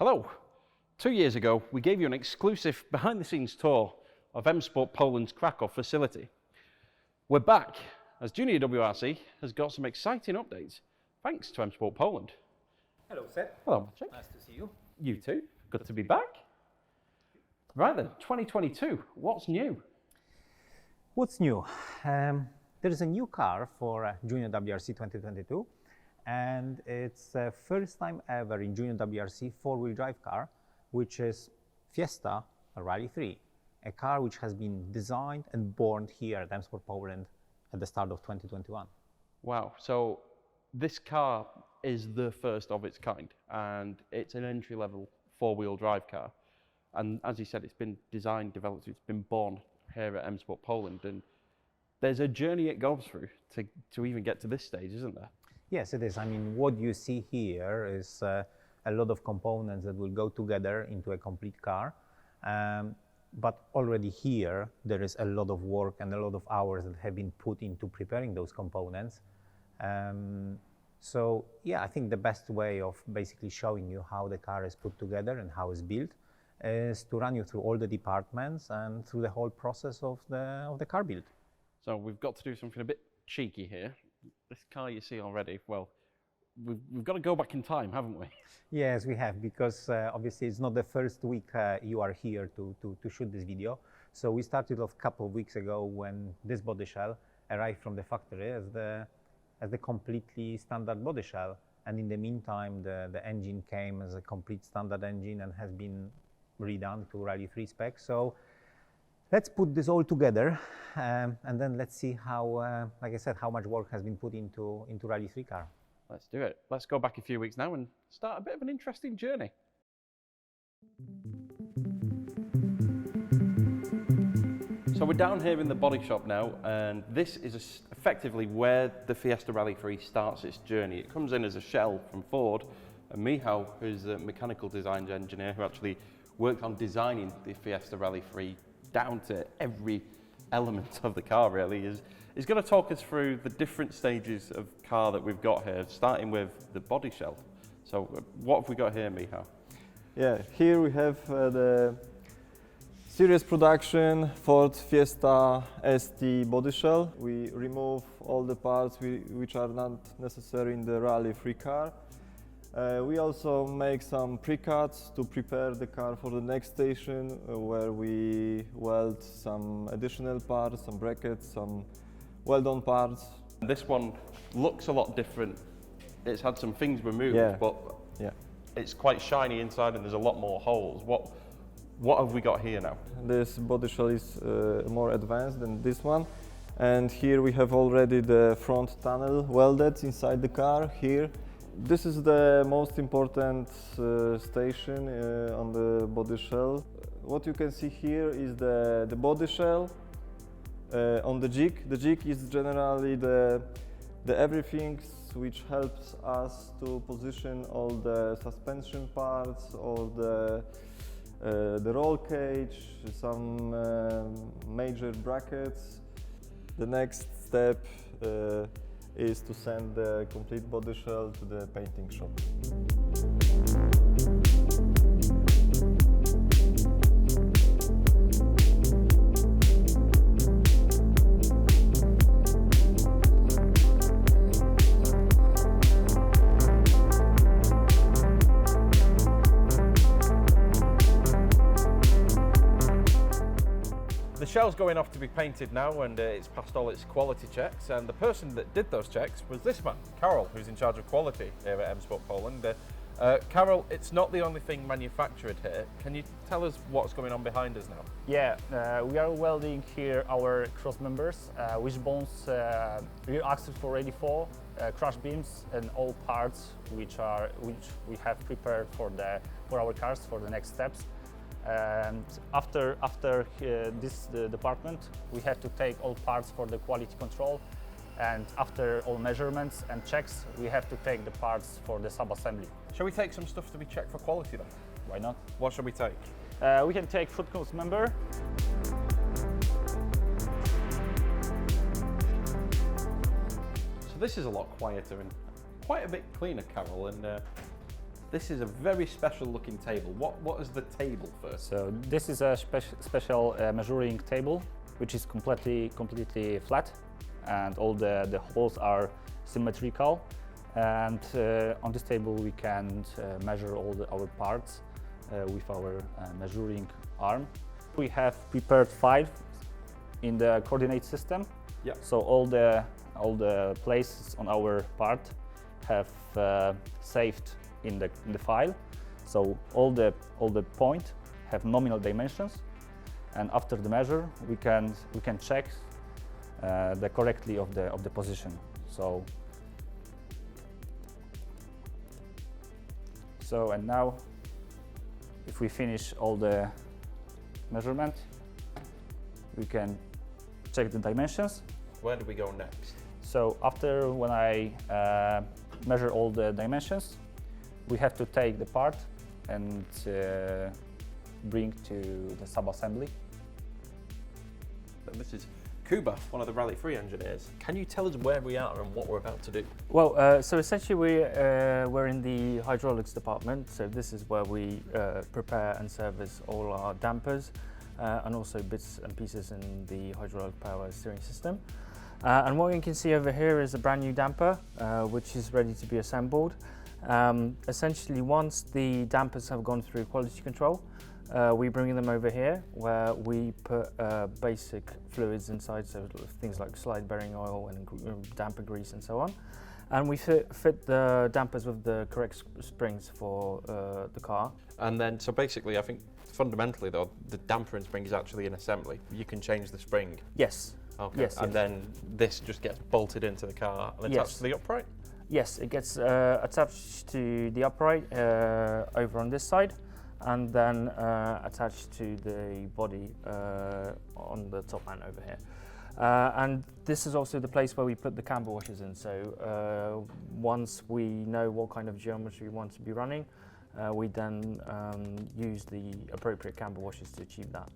Hello. 2 years ago, we gave you an exclusive behind-the-scenes tour of M-Sport Poland's Krakow facility. We're back, as Junior WRC has got some exciting updates, thanks to M-Sport Poland. Hello, Seb. Hello, Patrick. Nice to see you. You too. Good to be back. Right then, 2022, what's new? What's new? There is a new car for Junior WRC 2022, and it's first time ever in Junior WRC four-wheel drive car, which is Fiesta Rally3, a car which has been designed and born here at M-Sport Poland at the start of 2021. Wow, so this car is the first of its kind, and it's an entry-level four-wheel drive car. And as you said, it's been designed, developed, it's been born here at M-Sport Poland, and there's a journey it goes through to even get to this stage, isn't there? Yes, it is. I mean, what you see here is a lot of components that will go together into a complete car. But already here, there is a lot of work and a lot of hours that have been put into preparing those components. So yeah, I think the best way of basically showing you how the car is put together and how it's built is to run you through all the departments and through the whole process of the car build. So we've got to do something a bit cheeky here. This car you see already, well, we've got to go back in time, haven't we? Yes, we have, because obviously it's not the first week you are here to shoot this video. So we started off a couple of weeks ago when this body shell arrived from the factory as the completely standard body shell. And in the meantime, the engine came as a complete standard engine and has been redone to Rally3 specs. So let's put this all together and then let's see how, like I said, how much work has been put into Rally3 car. Let's do it. Let's go back a few weeks now and start a bit of an interesting journey. So we're down here in the body shop now, and this is effectively where the Fiesta Rally3 starts its journey. It comes in as a shell from Ford, and Michał, who's the mechanical design engineer who actually worked on designing the Fiesta Rally3 down to every element of the car really, is going to talk us through the different stages of car that we've got here, starting with the body shell. So what have we got here, Michał? Yeah, here we have the series production Ford Fiesta ST body shell. We remove all the parts which are not necessary in the Rally3 car. We also make some pre-cuts to prepare the car for the next station, where we weld some additional parts, some brackets, some weld-on parts. This one looks a lot different. It's had some things removed, but it's quite shiny inside and there's a lot more holes. What have we got here now? This body shell is more advanced than this one. And here we have already the front tunnel welded inside the car here. This is the most important station on the body shell. What you can see here is the body shell on the jig. The jig is generally the everything which helps us to position all the suspension parts, all the roll cage, some major brackets. The next step is to send the complete body shell to the painting shop. The shell's going off to be painted now, and it's passed all its quality checks, and the person that did those checks was this man, Karol, who's in charge of quality here at M-Sport Poland. Karol, it's not the only thing manufactured here. Can you tell us what's going on behind us now? Yeah, we are welding here our cross members, wishbones, rear axles for ready fall, crash beams, and all parts which we have prepared for our cars for the next steps. And after this department, we have to take all parts for the quality control, and after all measurements and checks, we have to take the parts for the sub-assembly. Shall we take some stuff to be checked for quality then? Why not? What shall we take? We can take front cross member. So this is a lot quieter and quite a bit cleaner, Karol, and This is a very special looking table. What is the table first? So this is a special measuring table, which is completely flat, and all the holes are symmetrical. And on this table we can measure all our parts with our measuring arm. We have prepared files in the coordinate system. Yeah. So all the places on our part have saved in the file. So all the points have nominal dimensions, and after the measure we can check the correctly of the position. So and now, if we finish all the measurement, we can check the dimensions. Where do we go next? So after when I measure all the dimensions, we have to take the part and bring to the sub-assembly. This is Kuba, one of the Rally3 engineers. Can you tell us where we are and what we're about to do? Well, so essentially we're in the hydraulics department. So this is where we prepare and service all our dampers and also bits and pieces in the hydraulic power steering system. And what you can see over here is a brand new damper, which is ready to be assembled. Essentially, once the dampers have gone through quality control, we bring them over here where we put basic fluids inside, so things like slide bearing oil and damper grease and so on. And we fit the dampers with the correct springs for the car. And then, so basically, I think fundamentally though, the damper and spring is actually an assembly. You can change the spring. Yes. Okay. Yes, and then this just gets bolted into the car and attached to the upright? Yes, it gets attached to the upright over on this side, and then attached to the body on the top end over here. And this is also the place where we put the camber washers in. So once we know what kind of geometry we want to be running, we then use the appropriate camber washers to achieve that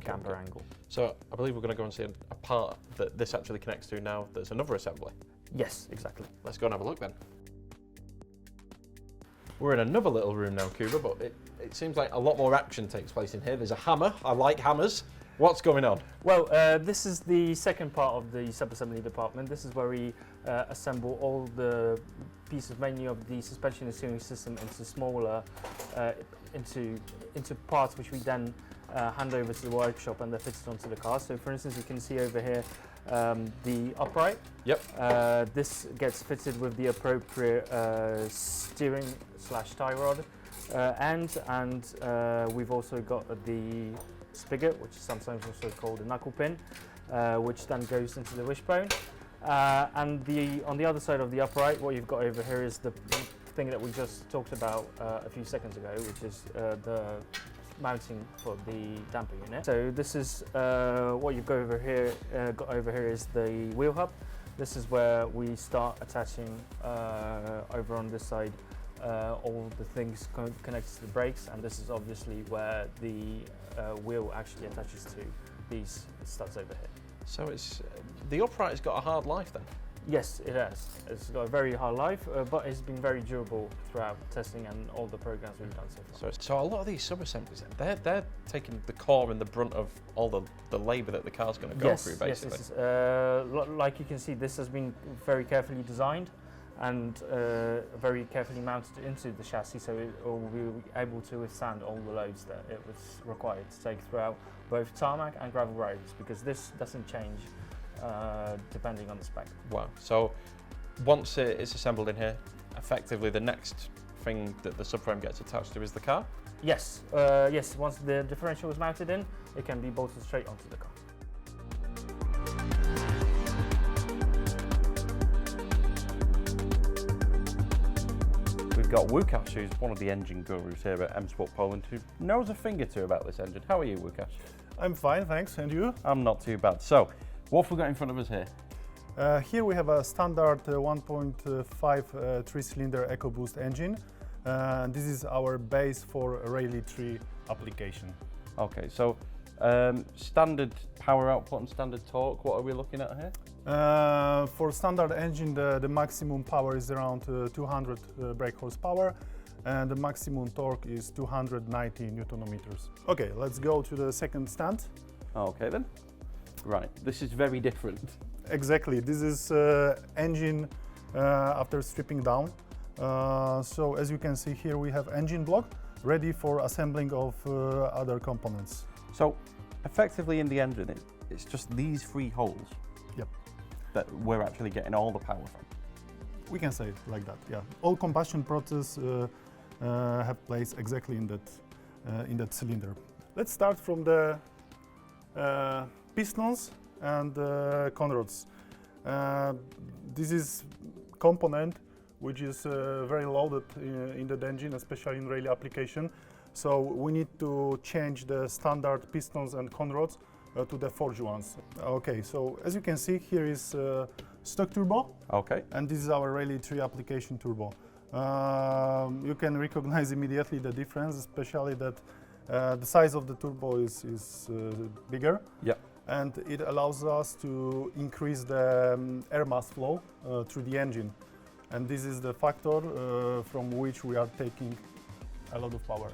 camber angle. So I believe we're going to go and see a part that this actually connects to now. There's another assembly. Yes, exactly. Let's go and have a look then. We're in another little room now, Kuba, but it seems like a lot more action takes place in here. There's a hammer. I like hammers. What's going on? Well, this is the second part of the sub-assembly department. This is where we assemble all the pieces, mainly of the suspension and steering system, into smaller, into parts which we then hand over to the workshop and they're fitted onto the car. So, for instance, you can see over here the upright. Yep. This gets fitted with the appropriate steering / tie rod end, and we've also got the spigot, which is sometimes also called a knuckle pin, which then goes into the wishbone. And on the other side of the upright, what you've got over here is the thing that we just talked about a few seconds ago, which is the mounting for the damper unit. So this is what you've got over here. Is the wheel hub. This is where we start attaching over on this side all the things connected to the brakes, and this is obviously where the wheel actually attaches to these studs over here. So it's the upright has got a hard life then? Yes, it has. It's got a very hard life, but it's been very durable throughout testing and all the programs we've done so far. So a lot of these sub-assemblies, they're taking the core and the brunt of all the labour that the car's going to go through, basically. Yes, like you can see, this has been very carefully designed and very carefully mounted into the chassis, so it will be able to withstand all the loads that it was required to take throughout both tarmac and gravel roads, because this doesn't change depending on the spec. Wow. So once it's assembled in here, effectively the next thing that the subframe gets attached to is the car? Yes, yes. Once the differential is mounted in, it can be bolted straight onto the car. We've got Łukasz, who's one of the engine gurus here at M-Sport Poland, who knows a thing or two about this engine. How are you, Łukasz? I'm fine, thanks. And you? I'm not too bad. So, what have we got in front of us here? Here we have a standard 1.5 three-cylinder EcoBoost engine. This is our base for Rally3 application. Okay, so standard power output and standard torque, what are we looking at here? For standard engine, the maximum power is around 200 brake horsepower, and the maximum torque is 290 Newton meters. Okay, let's go to the second stand. Okay then. Right, this is very different. Exactly, this is engine after stripping down. So as you can see here, we have engine block ready for assembling of other components. So effectively in the engine, it's just these 3 holes. Yep. That we're actually getting all the power from. We can say it like that, yeah. All combustion process have place exactly in that cylinder. Let's start from the pistons and conrods. This is component which is very loaded in the engine, especially in rally application. So we need to change the standard pistons and conrods to the forged ones. Okay, so as you can see, here is stock turbo. Okay. And this is our Rally 3 application turbo. You can recognize immediately the difference, especially that the size of the turbo is bigger. Yep. And it allows us to increase the air mass flow through the engine. And this is the factor from which we are taking a lot of power.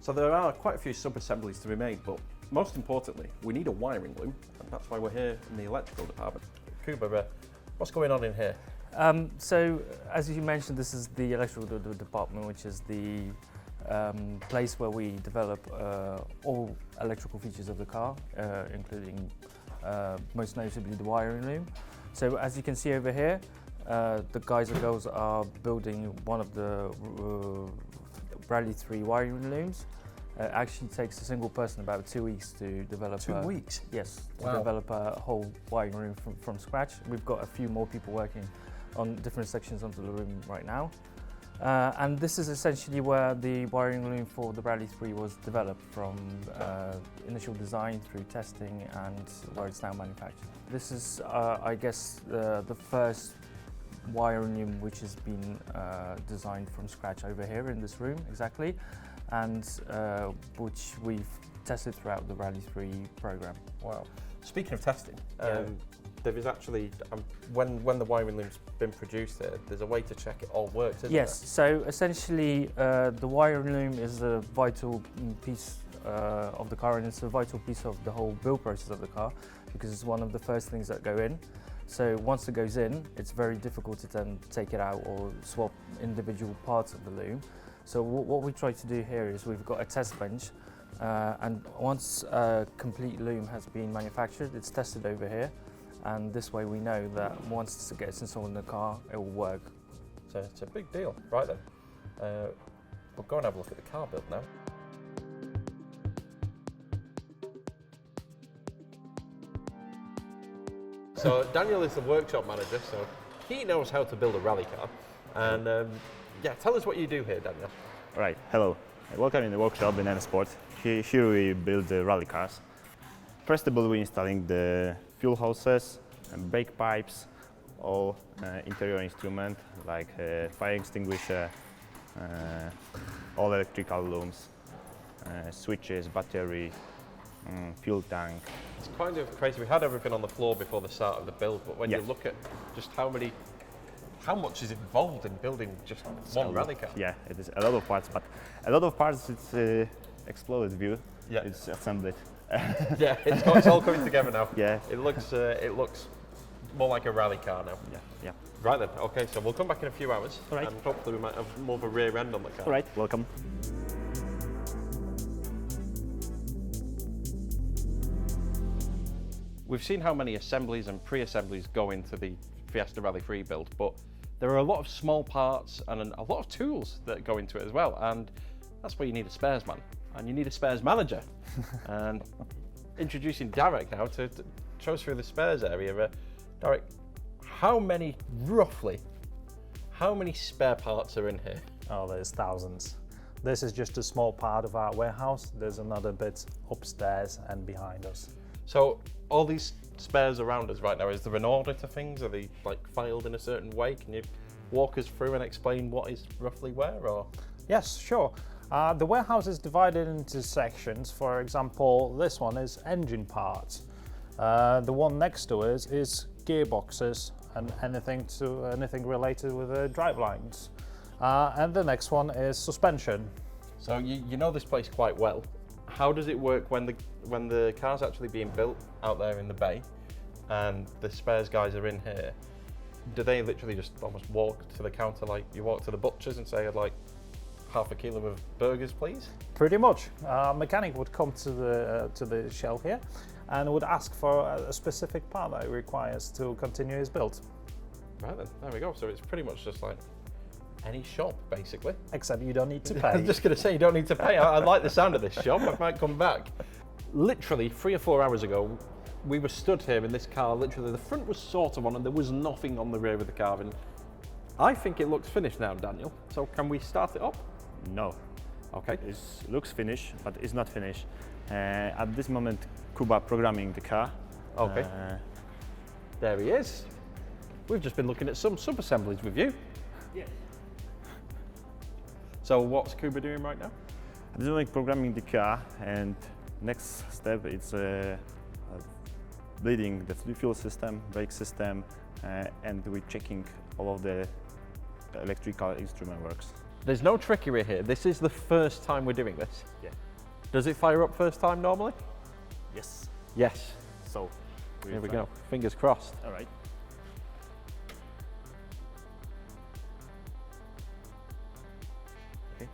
So there are quite a few sub-assemblies to be made, but most importantly, we need a wiring loom, and that's why we're here in the electrical department. Kuba, what's going on in here? So, as you mentioned, this is the electrical department, which is the place where we develop all electrical features of the car, including most notably the wiring loom. So, as you can see over here, the guys and girls are building one of the Rally 3 wiring looms. It actually takes a single person about 2 weeks to develop. 2 weeks? Yes, to Wow. develop a whole wiring loom from scratch. We've got a few more people working on different sections of the loom right now. And this is essentially where the wiring loom for the Rally 3 was developed, from initial design through testing and where it's now manufactured. This is, I guess, the first wiring loom which has been designed from scratch over here in this room, exactly, and which we've tested throughout the Rally 3 program. Wow. Speaking of testing, there is actually, when the wiring loom's been produced here, there's a way to check it all works, isn't Yes, so essentially the wiring loom is a vital piece of the car, and it's a vital piece of the whole build process of the car, because it's one of the first things that go in. So once it goes in, it's very difficult to then take it out or swap individual parts of the loom. So what we try to do here is we've got a test bench, and once a complete loom has been manufactured, it's tested over here, and this way we know that once it gets installed in the car, it will work. So it's a big deal. Right then, we'll go and have a look at the car build now. So Daniel is the workshop manager, so he knows how to build a rally car. And yeah, tell us what you do here, Daniel. Right, hello. Welcome in the workshop in eSports. Here we build the rally cars. First of all, we're installing the fuel hoses, and brake pipes, all interior instruments like fire extinguisher, all electrical looms, switches, battery, fuel tank. It's kind of crazy. We had everything on the floor before the start of the build, but when Yeah. you look at just how much is involved in building just one rally car. Yeah, it is a lot of parts, but a lot of parts it's exploded view. Yeah. It's assembled. Yeah, it's all coming together now. Yeah. It looks more like a rally car now. Yeah, yeah. Right then, okay, so we'll come back in a few hours, All right. and hopefully we might have more of a rear end on the car. All right, welcome. We've seen how many assemblies and pre-assemblies go into the Fiesta Rally3 build, but there are a lot of small parts and a lot of tools that go into it as well, and that's where you need a spares man, and you need a spares manager. And introducing Derek now to show us through the spares area. Derek, roughly, how many spare parts are in here? Oh, there's thousands. This is just a small part of our warehouse. There's another bit upstairs and behind us. So all these spares around us right now, is there an order to things? Are they like filed in a certain way? Can you walk us through and explain what is roughly where? Or Yes, sure. The warehouse is divided into sections. For example, this one is engine parts. The one next to us is gearboxes and anything related with the drive lines. And the next one is suspension. So you know this place quite well. How does it work when the car's actually being built out there in the bay and the spares guys are in here? Do they literally just almost walk to the counter like you walk to the butcher's and say, I'd like half a kilo of burgers, please? Pretty much. A mechanic would come to the shelf here and would ask for a specific part that he requires to continue his build. Right then, there we go. So it's pretty much just like any shop, basically. Except you don't need to pay. I was just going to say, you don't need to pay. I like the sound of this shop. I might come back. Literally 3 or 4 hours ago, we were stood here in this car. Literally, the front was sort of on and there was nothing on the rear of the car. And I think it looks finished now, Daniel. So can we start it up? No, Okay. it looks finished, but it's not finished. At this moment, Kuba programming the car. Okay. There he is. We've just been looking at some sub-assemblies with you. Yes. So what's Kuba doing right now? At this moment, programming the car, and next step is bleeding the fuel system, brake system, and we're checking all of the electrical instrument works. There's no trickery here. This is the first time we're doing this. Yeah. Does it fire up first time normally? Yes. Yes. So Here we go. Fingers crossed. All right. Okay.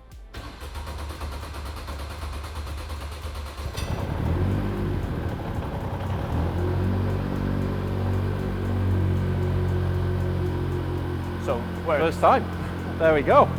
So where? First time. There we go.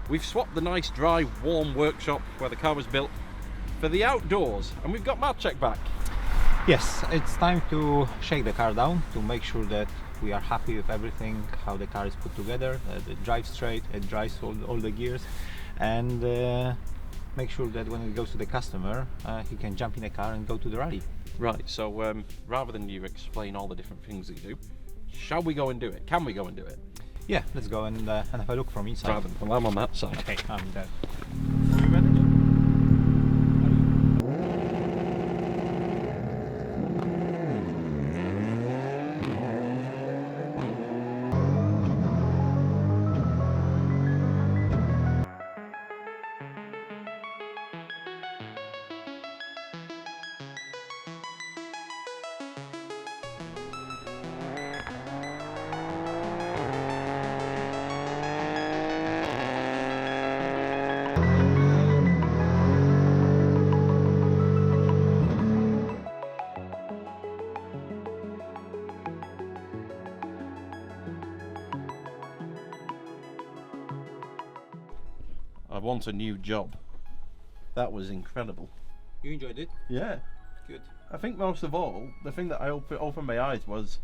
We've swapped the nice, dry, warm workshop where the car was built for the outdoors, and we've got Marcek back. Yes, it's time to shake the car down to make sure that we are happy with everything, how the car is put together, it drives straight, it drives all the gears, and make sure that when it goes to the customer, he can jump in the car and go to the rally. Right, so rather than you explain all the different things that you do, shall we go and do it? Can we go and do it? Yeah, let's go and have a look from inside. Right, well, I'm on that side. Okay, I'm there. Are you ready? I want a new job. That was incredible. You enjoyed it? Yeah. Good. I think most of all, the thing that I opened my eyes was,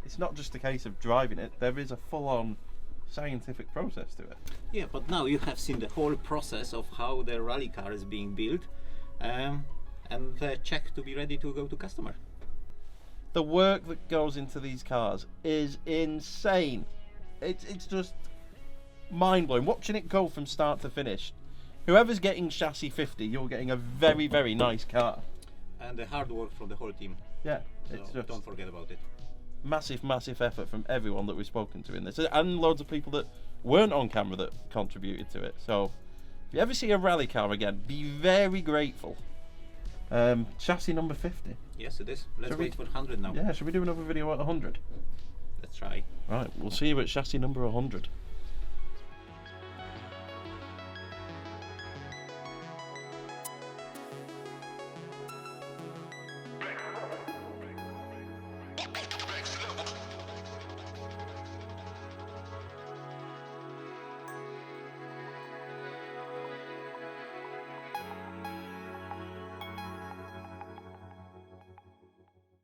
it's not just a case of driving it, there is a full-on scientific process to it. Yeah, but now you have seen the whole process of how the rally car is being built and check to be ready to go to customer. The work that goes into these cars is insane. It's just mind-blowing. Watching it go from start to finish. Whoever's getting chassis 50, you're getting a very, very nice car. And the hard work from the whole team. Yeah, So it's just don't forget about it. massive, massive effort from everyone that we've spoken to in this, and loads of people that weren't on camera that contributed to it. So if you ever see a rally car again, be very grateful. Chassis number 50. Yes, it is. Let's Shall we- wait for 100 now. Yeah, should we do another video at 100? Let's try. Right, we'll see you at chassis number 100.